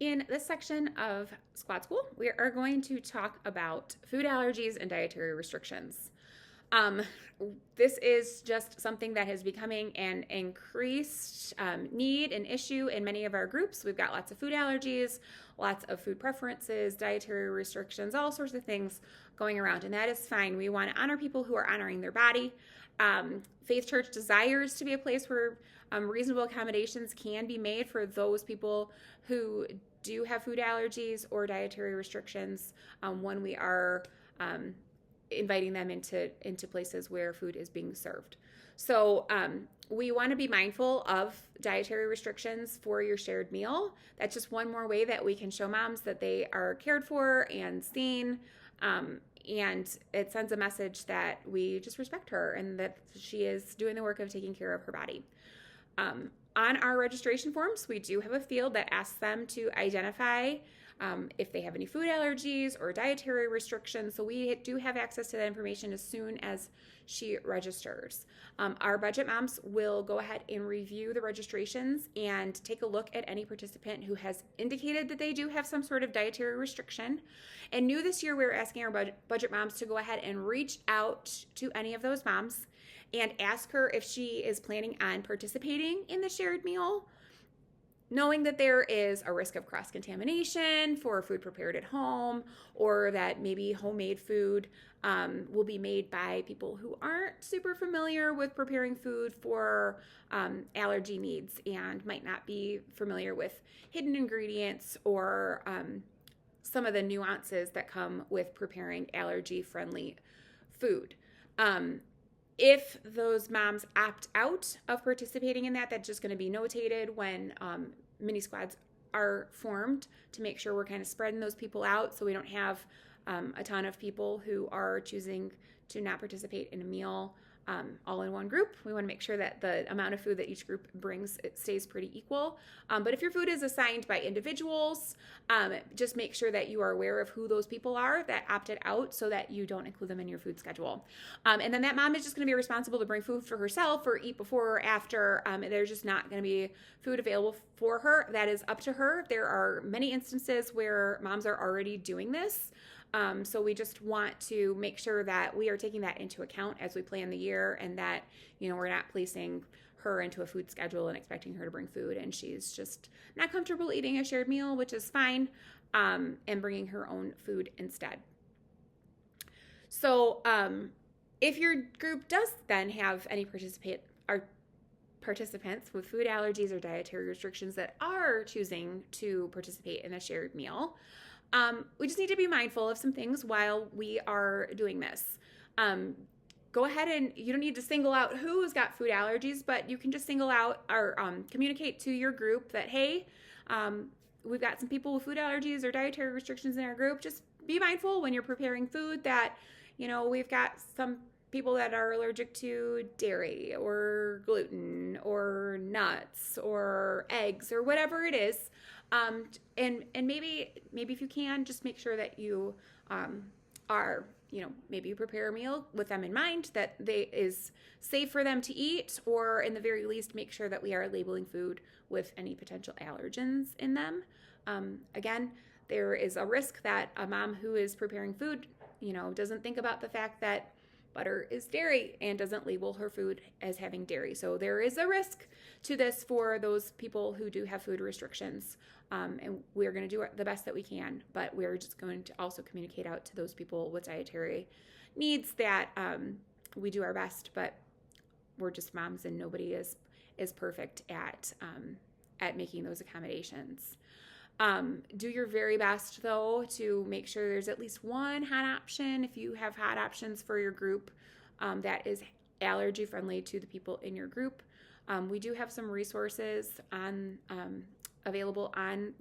In this section of Squad School, we are going to talk about food allergies and dietary restrictions. Um, this is just something that is becoming an increased need and issue in many of our groups. We've got lots of food allergies, lots of food preferences, dietary restrictions, all sorts of things going around, and that is fine. We want to honor people who are honoring their body. Faith Church desires to be a place where reasonable accommodations can be made for those people who do have food allergies or dietary restrictions when we are inviting them into places where food is being served. So we want to be mindful of dietary restrictions for your shared meal. That's just one more way that we can show moms that they are cared for and seen. And it sends a message that we just respect her and that she is doing the work of taking care of her body. On our registration forms, we do have a field that asks them to identify if they have any food allergies or dietary restrictions. So we do have access to that information as soon as she registers. Our budget moms will go ahead and review the registrations and take a look at any participant who has indicated that they do have some sort of dietary restriction. And new this year, we're asking our budget moms to go ahead and reach out to any of those moms and ask her if she is planning on participating in the shared meal, knowing that there is a risk of cross-contamination for food prepared at home, or that maybe homemade food will be made by people who aren't super familiar with preparing food for allergy needs and might not be familiar with hidden ingredients or some of the nuances that come with preparing allergy-friendly food. If those moms opt out of participating in that, that's just going to be notated when mini squads are formed to make sure we're kind of spreading those people out so we don't have a ton of people who are choosing to not participate in a meal all in one group. We want to make sure that the amount of food that each group brings, it stays pretty equal. But if your food is assigned by individuals, just make sure that you are aware of who those people are that opted out so that you don't include them in your food schedule. And then that mom is just going to be responsible to bring food for herself or eat before or after. There's just not going to be food available for her. That is up to her. There are many instances where moms are already doing this. So we just want to make sure that we are taking that into account as we plan the year and that, we're not placing her into a food schedule and expecting her to bring food and she's just not comfortable eating a shared meal, which is fine, and bringing her own food instead. So if your group does then have any participants with food allergies or dietary restrictions that are choosing to participate in a shared meal, we just need to be mindful of some things while we are doing this. Go ahead and you don't need to single out who's got food allergies, but you can just single out or communicate to your group that, hey, we've got some people with food allergies or dietary restrictions in our group. Just be mindful when you're preparing food that, we've got some people that are allergic to dairy or gluten or nuts or eggs or whatever it is. And maybe if you can, just make sure that you are, maybe you prepare a meal with them in mind that is safe for them to eat, or in the very least, make sure that we are labeling food with any potential allergens in them. Again, there is a risk that a mom who is preparing food, doesn't think about the fact that butter is dairy and doesn't label her food as having dairy. So there is a risk to this for those people who do have food restrictions. And we're going to do the best that we can, but we're just going to also communicate out to those people with dietary needs that we do our best, but we're just moms and nobody is perfect at making those accommodations. Do your very best, though, to make sure there's at least one hot option if you have hot options for your group that is allergy friendly to the people in your group. We do have some resources available on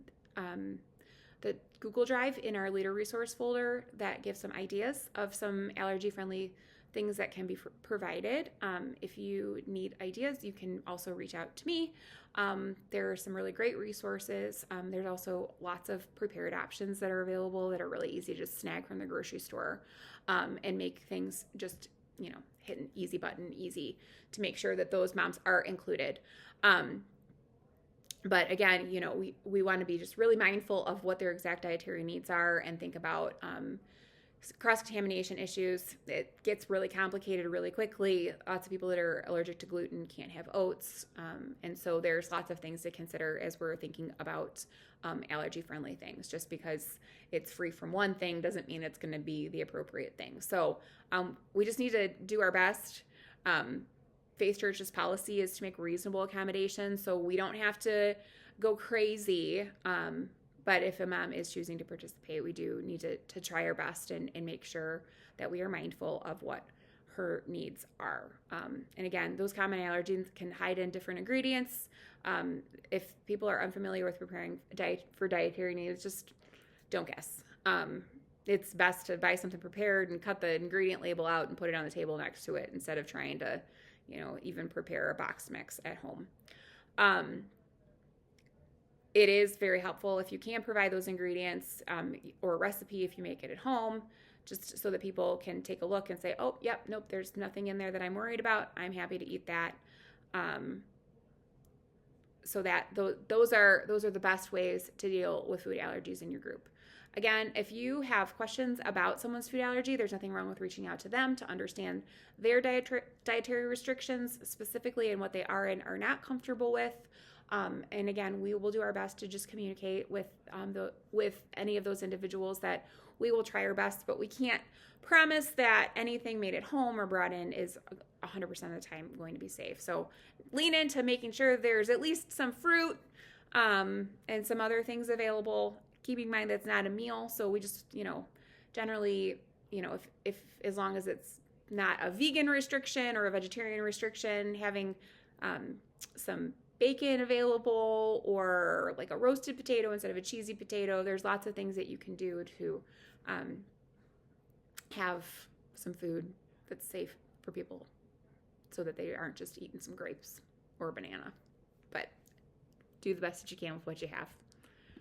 the Google Drive in our leader resource folder that give some ideas of some allergy friendly things that can be provided. If you need ideas, you can also reach out to me. There are some really great resources. There's also lots of prepared options that are available that are really easy to just snag from the grocery store and make things just, hit an easy button, easy to make sure that those moms are included. But again, we want to be just really mindful of what their exact dietary needs are and think about cross-contamination issues. It gets really complicated really quickly. Lots of people that are allergic to gluten can't have oats. And so there's lots of things to consider as we're thinking about allergy-friendly things. Just because it's free from one thing doesn't mean it's going to be the appropriate thing. So we just need to do our best. Faith Church's policy is to make reasonable accommodations, so we don't have to go crazy. But if a mom is choosing to participate, we do need to try our best and make sure that we are mindful of what her needs are. And again, those common allergens can hide in different ingredients. If people are unfamiliar with preparing for dietary needs, just don't guess. It's best to buy something prepared and cut the ingredient label out and put it on the table next to it instead of trying to even prepare a box mix at home. It is very helpful if you can provide those ingredients or a recipe if you make it at home, just so that people can take a look and say, oh, yep, nope, there's nothing in there that I'm worried about. I'm happy to eat that. So that those are the best ways to deal with food allergies in your group. Again, if you have questions about someone's food allergy, there's nothing wrong with reaching out to them to understand their dietary restrictions specifically and what they are and are not comfortable with. And again, we will do our best to just communicate with any of those individuals. That we will try our best, but we can't promise that anything made at home or brought in is 100% of the time going to be safe. So lean into making sure there's at least some fruit and some other things available. Keeping in mind that's not a meal, so we just, generally, if as long as it's not a vegan restriction or a vegetarian restriction, having some bacon available or like a roasted potato instead of a cheesy potato. There's lots of things that you can do to have some food that's safe for people so that they aren't just eating some grapes or a banana. But do the best that you can with what you have.